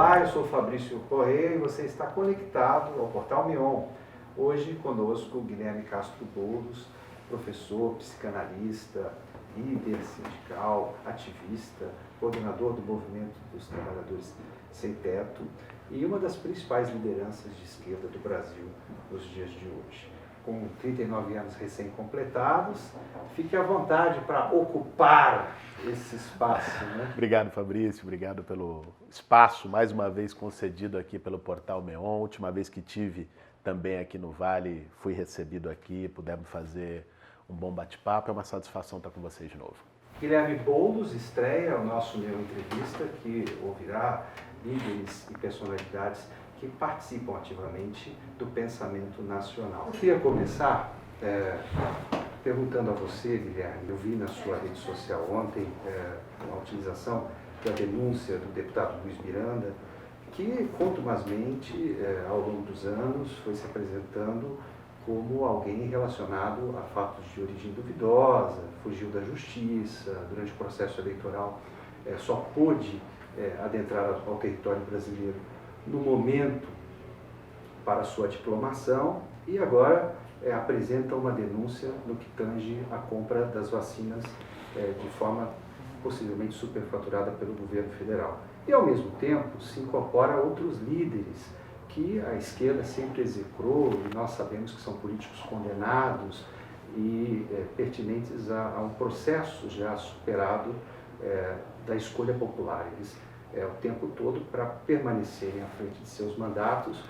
Olá, eu sou Fabrício Corrêa e você está conectado ao Portal Mion. Hoje conosco Guilherme Castro Boulos, professor, psicanalista, líder sindical, ativista, coordenador do Movimento dos Trabalhadores Sem Teto e uma das principais lideranças de esquerda do Brasil nos dias de hoje. Com 39 anos recém-completados, fique à vontade para ocupar esse espaço. Né? Obrigado, Fabrício, obrigado pelo espaço, mais uma vez concedido aqui pelo Portal Meon. Última vez que tive também aqui no Vale, fui recebido aqui, pudemos fazer um bom bate-papo, é uma satisfação estar com vocês de novo. Guilherme Boulos estreia o nosso Meon Entrevista, que ouvirá líderes e personalidades que participam ativamente do pensamento nacional. Eu queria começar perguntando a você, Guilherme, eu vi na sua rede social ontem uma utilização da denúncia do deputado Luiz Miranda, que contumazmente, ao longo dos anos, foi se apresentando como alguém relacionado a fatos de origem duvidosa, fugiu da justiça, durante o processo eleitoral só pôde adentrar ao território brasileiro no momento para sua diplomação e agora apresenta uma denúncia no que tange a compra das vacinas de forma possivelmente superfaturada pelo governo federal. E ao mesmo tempo se incorpora outros líderes que a esquerda sempre execrou e nós sabemos que são políticos condenados e pertinentes a um processo já superado da escolha popular. Eles o tempo todo, para permanecerem à frente de seus mandatos,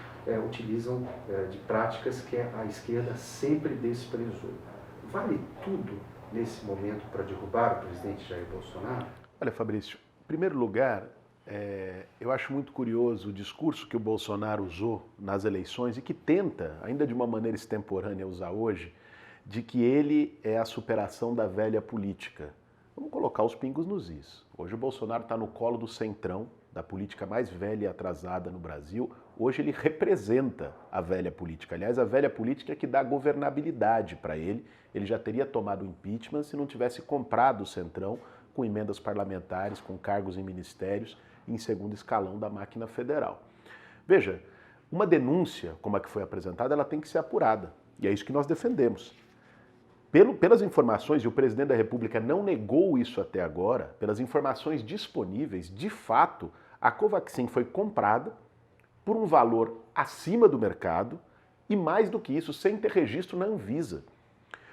utilizam de práticas que a esquerda sempre desprezou. Vale tudo nesse momento para derrubar o presidente Jair Bolsonaro? Olha, Fabrício, em primeiro lugar, eu acho muito curioso o discurso que o Bolsonaro usou nas eleições e que tenta, ainda de uma maneira extemporânea, usar hoje, de que ele é a superação da velha política. Vamos colocar os pingos nos is. Hoje o Bolsonaro está no colo do centrão, da política mais velha e atrasada no Brasil. Hoje ele representa a velha política. Aliás, a velha política é que dá governabilidade para ele. Ele já teria tomado impeachment se não tivesse comprado o centrão com emendas parlamentares, com cargos em ministérios em segundo escalão da máquina federal. Veja, uma denúncia como a que foi apresentada, ela tem que ser apurada. E é isso que nós defendemos. Pelas informações, e o presidente da República não negou isso até agora, pelas informações disponíveis, de fato, a Covaxin foi comprada por um valor acima do mercado e, mais do que isso, sem ter registro na Anvisa.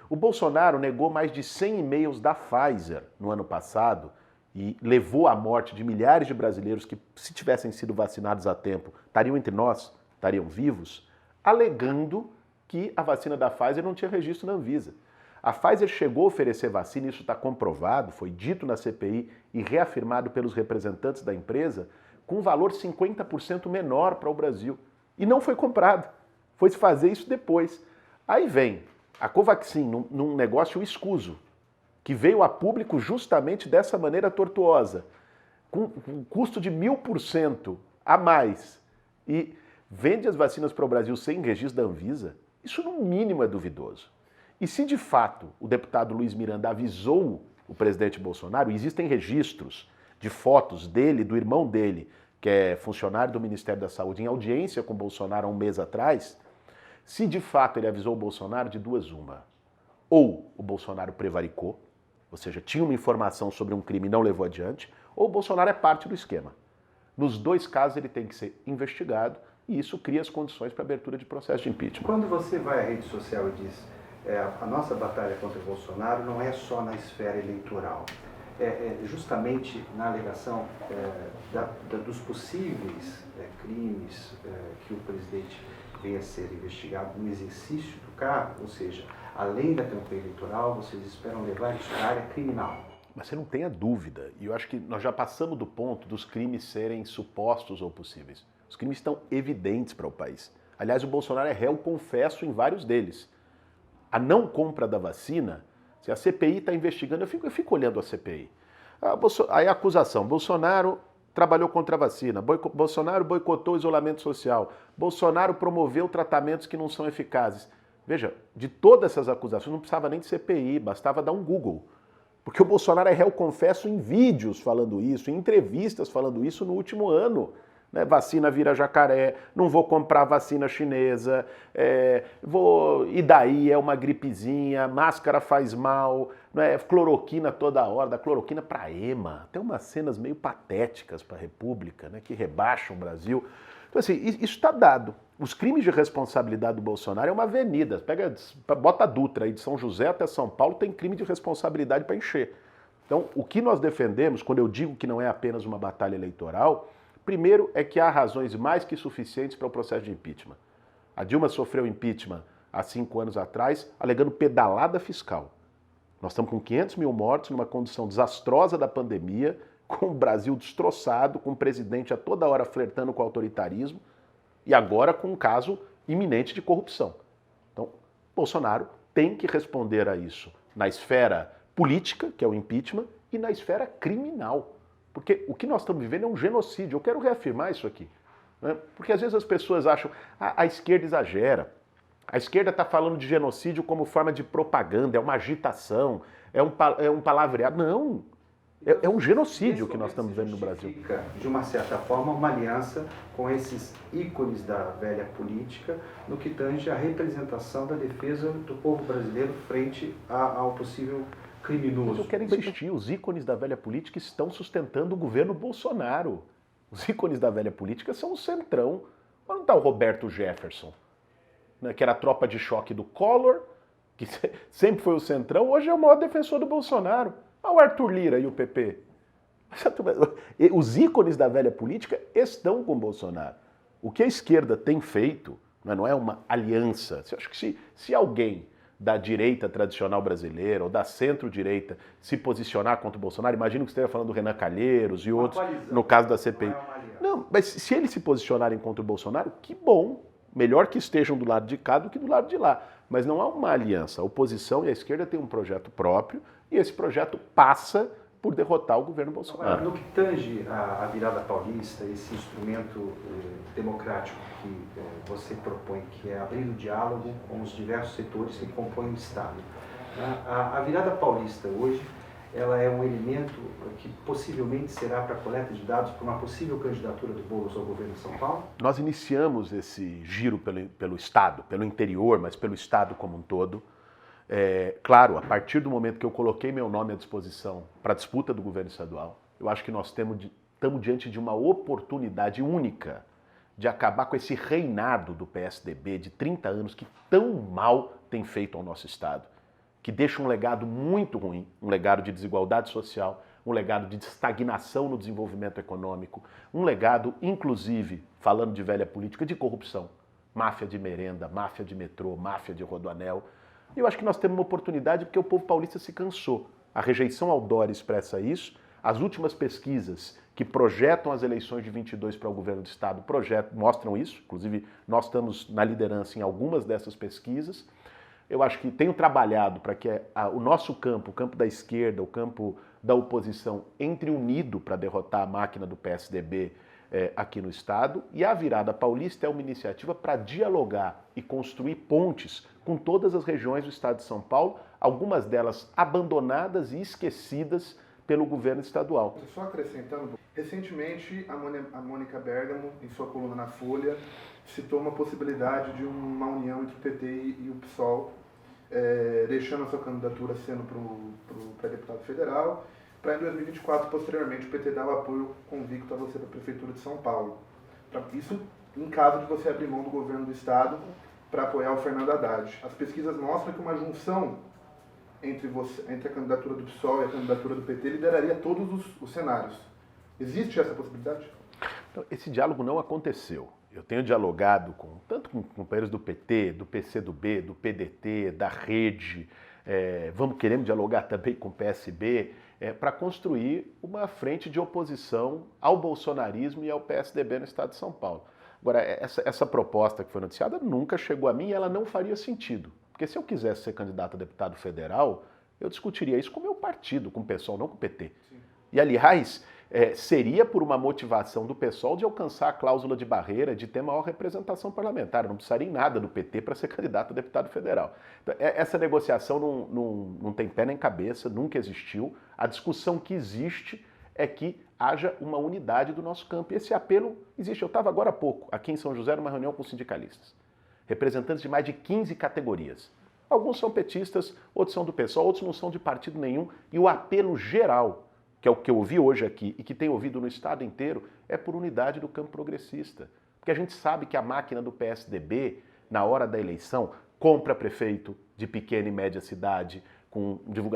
O Bolsonaro negou mais de 100 e-mails da Pfizer no ano passado e levou à morte de milhares de brasileiros que, se tivessem sido vacinados a tempo, estariam entre nós, estariam vivos, alegando que a vacina da Pfizer não tinha registro na Anvisa. A Pfizer chegou a oferecer vacina, isso está comprovado, foi dito na CPI e reafirmado pelos representantes da empresa, com um valor 50% menor para o Brasil. E não foi comprado. Foi se fazer isso depois. Aí vem a Covaxin num negócio escuso, que veio a público justamente dessa maneira tortuosa, com um custo de 1000% a mais, e vende as vacinas para o Brasil sem registro da Anvisa. Isso no mínimo é duvidoso. E se de fato o deputado Luiz Miranda avisou o presidente Bolsonaro, existem registros de fotos dele, do irmão dele, que é funcionário do Ministério da Saúde, em audiência com o Bolsonaro há um mês atrás, se de fato ele avisou o Bolsonaro, de duas uma. Ou o Bolsonaro prevaricou, ou seja, tinha uma informação sobre um crime e não levou adiante, ou o Bolsonaro é parte do esquema. Nos dois casos ele tem que ser investigado e isso cria as condições para abertura de processo de impeachment. Quando você vai à rede social e diz a nossa batalha contra o Bolsonaro não é só na esfera eleitoral, justamente na alegação dos possíveis crimes que o presidente venha a ser investigado no exercício do cargo, ou seja, além da campanha eleitoral, vocês esperam levar isso à área criminal. Mas você não tenha dúvida, e eu acho que nós já passamos do ponto dos crimes serem supostos ou possíveis. Os crimes estão evidentes para o país. Aliás, o Bolsonaro é réu confesso em vários deles. A não compra da vacina, se a CPI está investigando, eu fico olhando a CPI. Aí a acusação, Bolsonaro trabalhou contra a vacina, Bolsonaro boicotou o isolamento social, Bolsonaro promoveu tratamentos que não são eficazes. Veja, de todas essas acusações não precisava nem de CPI, bastava dar um Google. Porque o Bolsonaro é réu confesso em vídeos falando isso, em entrevistas falando isso no último ano. né? Vacina vira jacaré, não vou comprar vacina chinesa, e daí é uma gripezinha, máscara faz mal, né? Cloroquina toda hora, da cloroquina para EMA. Tem umas cenas meio patéticas para a República, né? Que rebaixam o Brasil. Então, assim, isso está dado. Os crimes de responsabilidade do Bolsonaro é uma avenida. Bota a Dutra aí de São José até São Paulo, tem crime de responsabilidade para encher. Então, o que nós defendemos, quando eu digo que não é apenas uma batalha eleitoral, primeiro é que há razões mais que suficientes para o processo de impeachment. A Dilma sofreu impeachment há 5 anos atrás, alegando pedalada fiscal. Nós estamos com 500 mil mortos numa condição desastrosa da pandemia, com o Brasil destroçado, com o presidente a toda hora flertando com o autoritarismo e agora com um caso iminente de corrupção. Então, Bolsonaro tem que responder a isso na esfera política, que é o impeachment, e na esfera criminal. Porque o que nós estamos vivendo é um genocídio. Eu quero reafirmar isso aqui, né? Porque às vezes as pessoas acham que a esquerda exagera. A esquerda está falando de genocídio como forma de propaganda, é uma agitação, é um palavreado. Não! É um genocídio que nós estamos vendo no Brasil. De uma certa forma, uma aliança com esses ícones da velha política no que tange à representação da defesa do povo brasileiro frente ao possível criminoso. Mas eu quero insistir, os ícones da velha política estão sustentando o governo Bolsonaro. Os ícones da velha política são o centrão. Onde está o Roberto Jefferson, né, que era a tropa de choque do Collor, que sempre foi o centrão, hoje é o maior defensor do Bolsonaro. Olha o Arthur Lira e o PP. Os ícones da velha política estão com o Bolsonaro. O que a esquerda tem feito, não é uma aliança. Eu acho que se alguém da direita tradicional brasileira ou da centro-direita se posicionar contra o Bolsonaro, imagino que você esteja falando do Renan Calheiros e outros, no caso da CPI. Não, mas se eles se posicionarem contra o Bolsonaro, que bom. Melhor que estejam do lado de cá do que do lado de lá. Mas não há uma aliança. A oposição e a esquerda têm um projeto próprio e esse projeto passa por derrotar o governo Bolsonaro. No que tange a virada paulista, esse instrumento democrático que você propõe, que é abrir o diálogo com os diversos setores que compõem o Estado. A virada paulista hoje, ela é um elemento que possivelmente será para a coleta de dados para uma possível candidatura do Boulos ao governo de São Paulo? Nós iniciamos esse giro pelo Estado, pelo interior, mas pelo Estado como um todo. Claro, a partir do momento que eu coloquei meu nome à disposição para a disputa do governo estadual, eu acho que nós estamos diante de uma oportunidade única de acabar com esse reinado do PSDB de 30 anos que tão mal tem feito ao nosso Estado, que deixa um legado muito ruim, um legado de desigualdade social, um legado de estagnação no desenvolvimento econômico, um legado, inclusive, falando de velha política, de corrupção. Máfia de merenda, máfia de metrô, máfia de rodoanel. E eu acho que nós temos uma oportunidade porque o povo paulista se cansou. A rejeição ao Dória expressa isso. As últimas pesquisas que projetam as eleições de 22 para o governo do Estado mostram isso. Inclusive, nós estamos na liderança em algumas dessas pesquisas. Eu acho que tenho trabalhado para que o nosso campo, o campo da esquerda, o campo da oposição, entre unido para derrotar a máquina do PSDB aqui no Estado. E a Virada Paulista é uma iniciativa para dialogar e construir pontes com todas as regiões do Estado de São Paulo, algumas delas abandonadas e esquecidas pelo governo estadual. Só acrescentando, recentemente a Mônica Bergamo, em sua coluna na Folha, citou uma possibilidade de uma união entre o PT e o PSOL, deixando a sua candidatura sendo para deputado federal, para em 2024, posteriormente, o PT dar o apoio convicto a você para a Prefeitura de São Paulo. Isso em caso de você abrir mão do governo do Estado para apoiar o Fernando Haddad. As pesquisas mostram que uma junção entre a candidatura do PSOL e a candidatura do PT lideraria todos os cenários. Existe essa possibilidade? Então, esse diálogo não aconteceu. Eu tenho dialogado tanto com companheiros do PT, do PCdoB, do PDT, da Rede, queremos dialogar também com o PSB, para construir uma frente de oposição ao bolsonarismo e ao PSDB no Estado de São Paulo. Agora, essa proposta que foi noticiada nunca chegou a mim e ela não faria sentido. Porque se eu quisesse ser candidato a deputado federal, eu discutiria isso com o meu partido, com o PSOL, não com o PT. Sim. E, aliás, seria por uma motivação do PSOL de alcançar a cláusula de barreira, de ter maior representação parlamentar. Eu não precisaria em nada do PT para ser candidato a deputado federal. Então, essa negociação não tem pé nem cabeça, nunca existiu. A discussão que existe é que haja uma unidade do nosso campo. E esse apelo existe. Eu estava agora há pouco aqui em São José numa reunião com sindicalistas, representantes de mais de 15 categorias. Alguns são petistas, outros são do PSOL, outros não são de partido nenhum. E o apelo geral, que é o que eu ouvi hoje aqui e que tenho ouvido no estado inteiro, é por unidade do campo progressista. Porque a gente sabe que a máquina do PSDB, na hora da eleição, compra prefeito de pequena e média cidade,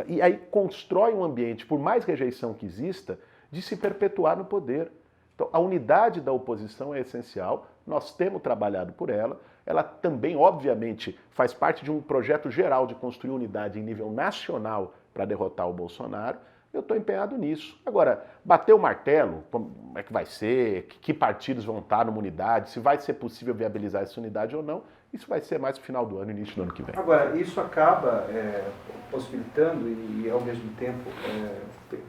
e aí constrói um ambiente, por mais rejeição que exista, de se perpetuar no poder. Então, a unidade da oposição é essencial, nós temos trabalhado por ela, ela também, obviamente, faz parte de um projeto geral de construir unidade em nível nacional para derrotar o Bolsonaro. Eu estou empenhado nisso. Agora, bater o martelo, como é que vai ser, que partidos vão estar numa unidade, se vai ser possível viabilizar essa unidade ou não, isso vai ser mais no final do ano, início do ano que vem. Agora, isso acaba possibilitando e, ao mesmo tempo,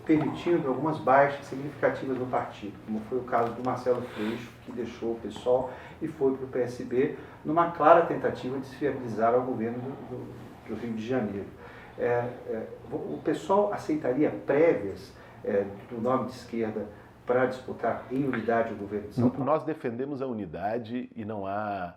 permitindo algumas baixas significativas no partido, como foi o caso do Marcelo Freixo, que deixou o PSOL e foi para o PSB, numa clara tentativa de se viabilizar ao governo do Rio de Janeiro. O PSOL aceitaria prévias do nome de esquerda para disputar em unidade o governo de São Paulo? Nós defendemos a unidade e não há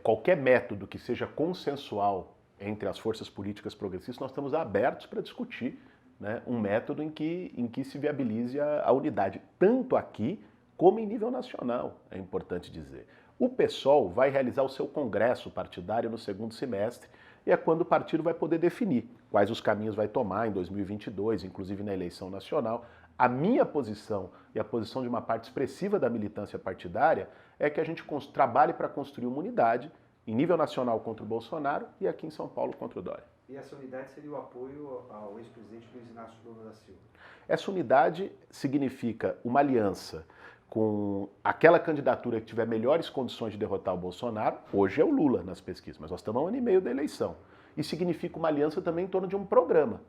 qualquer método que seja consensual entre as forças políticas progressistas, nós estamos abertos para discutir, né, um método em que se viabilize a unidade, tanto aqui como em nível nacional, é importante dizer. O PSOL vai realizar o seu congresso partidário no segundo semestre e é quando o partido vai poder definir quais os caminhos vai tomar em 2022, inclusive na eleição nacional. A minha posição e a posição de uma parte expressiva da militância partidária é que a gente trabalhe para construir uma unidade em nível nacional contra o Bolsonaro e aqui em São Paulo contra o Dória. E essa unidade seria o apoio ao ex-presidente Luiz Inácio Lula da Silva? Essa unidade significa uma aliança com aquela candidatura que tiver melhores condições de derrotar o Bolsonaro. Hoje é o Lula nas pesquisas, mas nós estamos a 1 ano e meio da eleição. E significa uma aliança também em torno de um programa,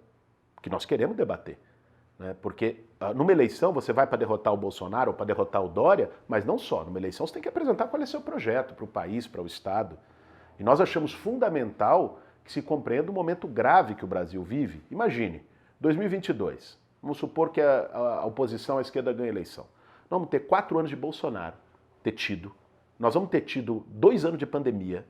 que nós queremos debater. Porque numa eleição você vai para derrotar o Bolsonaro ou para derrotar o Dória, mas não só. Numa eleição você tem que apresentar qual é o seu projeto para o país, para o Estado. E nós achamos fundamental que se compreenda o momento grave que o Brasil vive. Imagine, 2022, vamos supor que a oposição à esquerda ganha a eleição. Nós vamos ter 4 anos de Bolsonaro, nós vamos ter tido 2 anos de pandemia,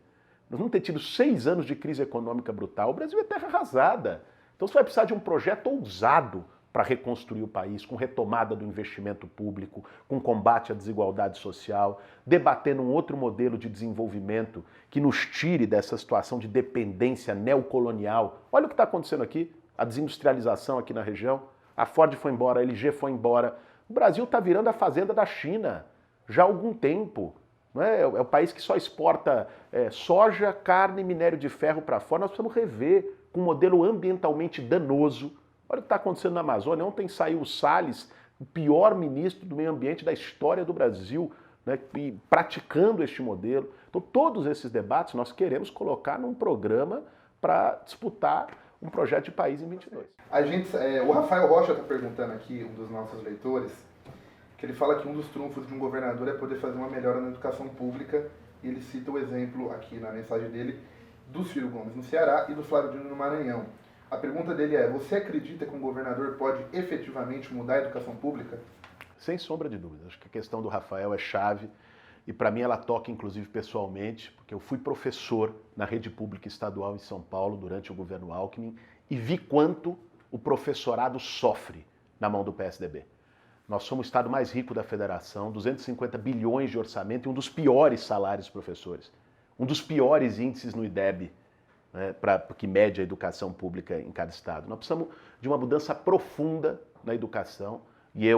nós vamos ter tido 6 anos de crise econômica brutal. O Brasil é terra arrasada. Então você vai precisar de um projeto ousado para reconstruir o país, com retomada do investimento público, com combate à desigualdade social, debatendo um outro modelo de desenvolvimento que nos tire dessa situação de dependência neocolonial. Olha o que está acontecendo aqui, a desindustrialização aqui na região, a Ford foi embora, a LG foi embora. O Brasil está virando a fazenda da China já há algum tempo. Não é? É o país que só exporta soja, carne e minério de ferro para fora. Nós precisamos rever com um modelo ambientalmente danoso. Olha o que está acontecendo na Amazônia. Ontem saiu o Salles, o pior ministro do meio ambiente da história do Brasil, né, praticando este modelo. Então, todos esses debates nós queremos colocar num programa para disputar um projeto de país em 22. O Rafael Rocha está perguntando aqui, um dos nossos leitores, que ele fala que um dos trunfos de um governador é poder fazer uma melhora na educação pública, e ele cita o exemplo aqui na mensagem dele do Ciro Gomes no Ceará e do Flávio Dino no Maranhão. A pergunta dele é: você acredita que um governador pode efetivamente mudar a educação pública? Sem sombra de dúvida. Acho que a questão do Rafael é chave e para mim ela toca inclusive pessoalmente, porque eu fui professor na rede pública estadual em São Paulo durante o governo Alckmin e vi quanto o professorado sofre na mão do PSDB. Nós somos o estado mais rico da federação, 250 bilhões de orçamento e um dos piores salários dos professores, um dos piores índices no IDEB, né, que mede a educação pública em cada estado. Nós precisamos de uma mudança profunda na educação e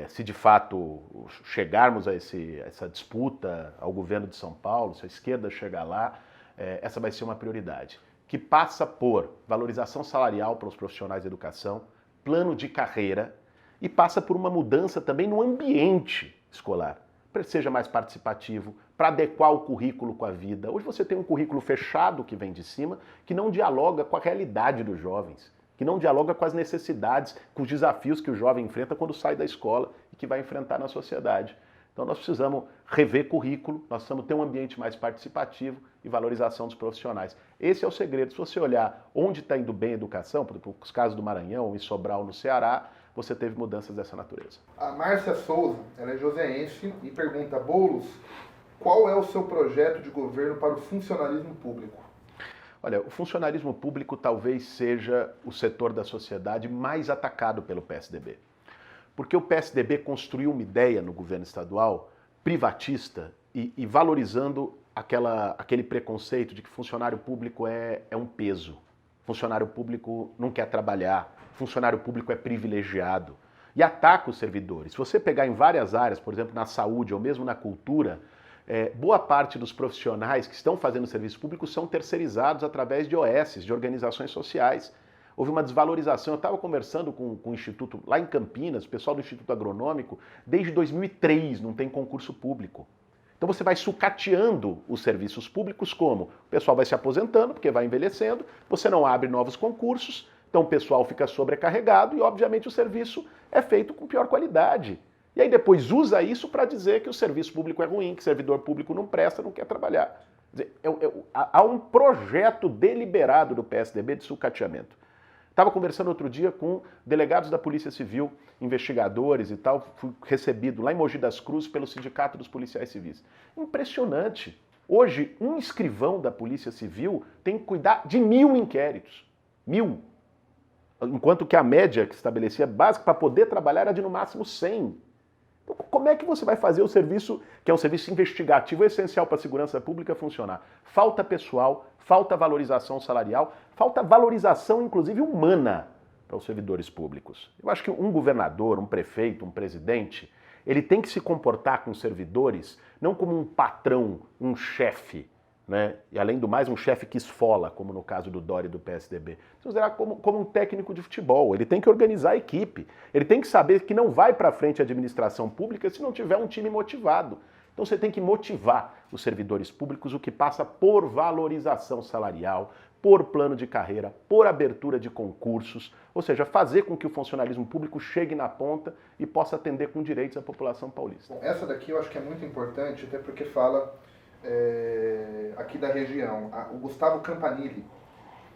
se de fato chegarmos a essa disputa ao governo de São Paulo, se a esquerda chegar lá, essa vai ser uma prioridade, que passa por valorização salarial para os profissionais de educação, plano de carreira e passa por uma mudança também no ambiente escolar, para que seja mais participativo, para adequar o currículo com a vida. Hoje você tem um currículo fechado que vem de cima, que não dialoga com a realidade dos jovens, que não dialoga com as necessidades, com os desafios que o jovem enfrenta quando sai da escola e que vai enfrentar na sociedade. Então nós precisamos rever currículo, nós precisamos ter um ambiente mais participativo e valorização dos profissionais. Esse é o segredo. Se você olhar onde está indo bem a educação, por exemplo, os casos do Maranhão e Sobral no Ceará, você teve mudanças dessa natureza. A Márcia Souza, ela é joseense e pergunta: Boulos, qual é o seu projeto de governo para o funcionalismo público? Olha, o funcionalismo público talvez seja o setor da sociedade mais atacado pelo PSDB. Porque o PSDB construiu uma ideia no governo estadual privatista e valorizando aquele preconceito de que funcionário público é um peso. Funcionário público não quer trabalhar, funcionário público é privilegiado. E ataca os servidores. Se você pegar em várias áreas, por exemplo, na saúde ou mesmo na cultura, boa parte dos profissionais que estão fazendo serviço público são terceirizados através de OS, de organizações sociais. Houve uma desvalorização. Eu estava conversando com o Instituto, lá em Campinas, o pessoal do Instituto Agronômico, desde 2003 não tem concurso público. Então você vai sucateando os serviços públicos como? O pessoal vai se aposentando, porque vai envelhecendo, você não abre novos concursos, então o pessoal fica sobrecarregado e, obviamente, o serviço é feito com pior qualidade. E aí depois usa isso para dizer que o serviço público é ruim, que o servidor público não presta, não quer trabalhar. Quer dizer, há um projeto deliberado do PSDB de sucateamento. Estava conversando outro dia com delegados da Polícia Civil, investigadores e tal, fui recebido lá em Mogi das Cruzes pelo Sindicato dos Policiais Civis. Impressionante. Hoje, um escrivão da Polícia Civil tem que cuidar de 1000 inquéritos. 1000. Enquanto que a média que estabelecia básica para poder trabalhar era de no máximo 100. Então, como é que você vai fazer o serviço, que é um serviço investigativo essencial para a segurança pública, funcionar? Falta pessoal, falta valorização salarial, falta valorização, inclusive, humana para os servidores públicos. Eu acho que um governador, um prefeito, um presidente, ele tem que se comportar com os servidores não como um patrão, um chefe, né? E além do mais, um chefe que esfola, como no caso do Dória e do PSDB. Considerar como um técnico de futebol. Ele tem que organizar a equipe. Ele tem que saber que não vai para frente a administração pública se não tiver um time motivado. Então você tem que motivar os servidores públicos, o que passa por valorização salarial, por plano de carreira, por abertura de concursos, ou seja, fazer com que o funcionalismo público chegue na ponta e possa atender com direitos a população paulista. Bom, essa daqui eu acho que é muito importante, até porque fala aqui da região. O Gustavo Campanile,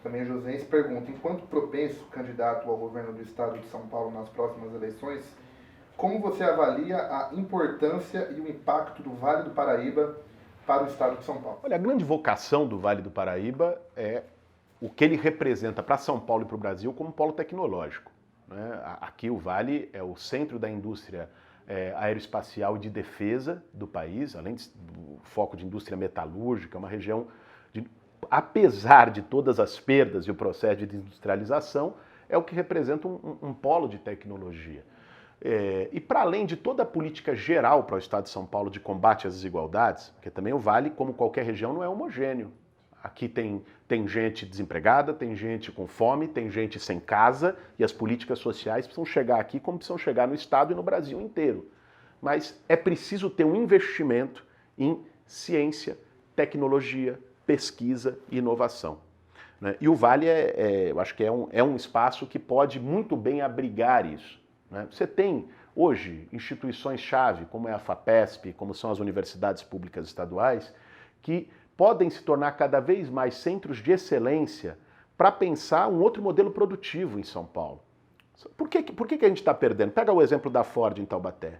também joseense, pergunta: enquanto propenso candidato ao governo do estado de São Paulo nas próximas eleições, como você avalia a importância e o impacto do Vale do Paraíba para o estado de São Paulo? Olha, a grande vocação do Vale do Paraíba é o que ele representa para São Paulo e para o Brasil como polo tecnológico, né? Aqui o Vale é o centro da indústria aeroespacial e de defesa do país, além do foco de indústria metalúrgica, uma região, apesar de todas as perdas e o processo de industrialização, é o que representa um polo de tecnologia. E para além de toda a política geral para o estado de São Paulo de combate às desigualdades, porque também o Vale, como qualquer região, não é homogêneo. Aqui tem gente desempregada, tem gente com fome, tem gente sem casa, e as políticas sociais precisam chegar aqui como precisam chegar no estado e no Brasil inteiro. Mas é preciso ter um investimento em ciência, tecnologia, pesquisa e inovação, né? E o Vale, eu acho que é um espaço que pode muito bem abrigar isso, né? Você tem hoje instituições-chave, como é a FAPESP, como são as universidades públicas estaduais, que podem se tornar cada vez mais centros de excelência para pensar um outro modelo produtivo em São Paulo. Por que a gente está perdendo? Pega o exemplo da Ford em Taubaté.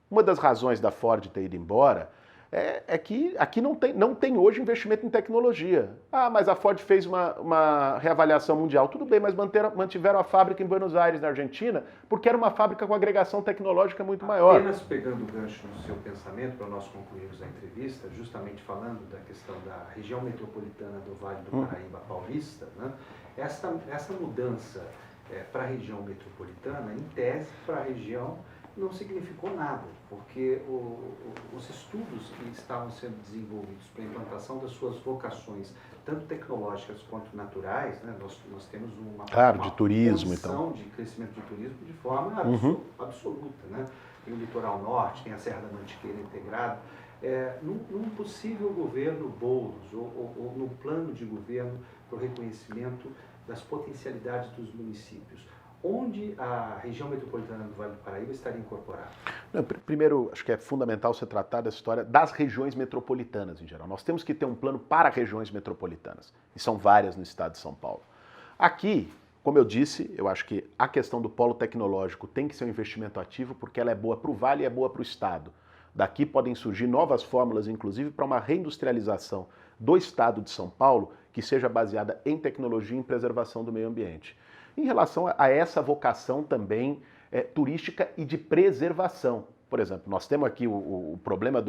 Uma das razões da Ford ter ido embora é que aqui não tem hoje investimento em tecnologia. Ah, mas a Ford fez uma reavaliação mundial. Tudo bem, mas mantiveram a fábrica em Buenos Aires, na Argentina, porque era uma fábrica com agregação tecnológica muito maior. Apenas pegando o gancho no seu pensamento, para nós concluirmos a entrevista, justamente falando da questão da região metropolitana do Vale do Paraíba Paulista, né? Essa mudança para a região metropolitana, em tese, para a região, não significou nada, porque os estudos que estavam sendo desenvolvidos para a implantação das suas vocações, tanto tecnológicas quanto naturais, né? Nós temos uma de turismo, então, de crescimento de turismo de forma absoluta, né? Tem o litoral norte, tem a Serra da Mantiqueira integrada. Num possível governo Boulos, ou no plano de governo para o reconhecimento das potencialidades dos municípios, onde a região metropolitana do Vale do Paraíba estaria incorporada? Primeiro, acho que é fundamental você tratar da história das regiões metropolitanas em geral. Nós temos que ter um plano para regiões metropolitanas, e são várias no estado de São Paulo. Aqui, Como eu disse, eu acho que a questão do polo tecnológico tem que ser um investimento ativo porque ela é boa para o Vale e é boa para o Estado. Daqui podem surgir novas fórmulas, inclusive, para uma reindustrialização do Estado de São Paulo que seja baseada em tecnologia e em preservação do meio ambiente. Em relação a essa vocação também turística e de preservação. Por exemplo, nós temos aqui o problema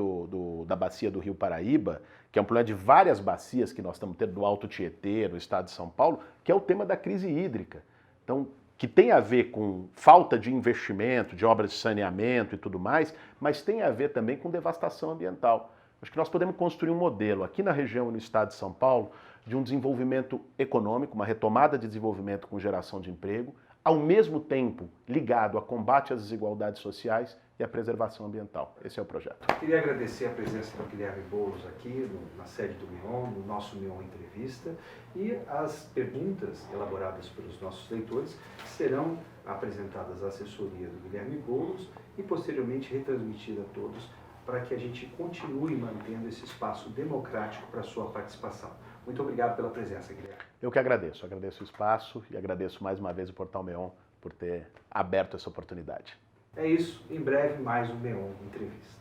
da bacia do Rio Paraíba, que é um problema de várias bacias que nós estamos tendo do Alto Tietê, no estado de São Paulo, que é o tema da crise hídrica. Então, que tem a ver com falta de investimento, de obras de saneamento e tudo mais, mas tem a ver também com devastação ambiental. Acho que nós podemos construir um modelo aqui na região, no estado de São Paulo, de um desenvolvimento econômico, uma retomada de desenvolvimento com geração de emprego, ao mesmo tempo ligado a combate às desigualdades sociais e à preservação ambiental. Esse é o projeto. Queria agradecer a presença do Guilherme Boulos aqui na sede do MEON, no nosso MEON Entrevista, e as perguntas elaboradas pelos nossos leitores serão apresentadas à assessoria do Guilherme Boulos e posteriormente retransmitidas a todos para que a gente continue mantendo esse espaço democrático para a sua participação. Muito obrigado pela presença, Guilherme. Eu que agradeço o espaço e agradeço mais uma vez o Portal MEON por ter aberto essa oportunidade. É isso, em breve mais um MEON Entrevista.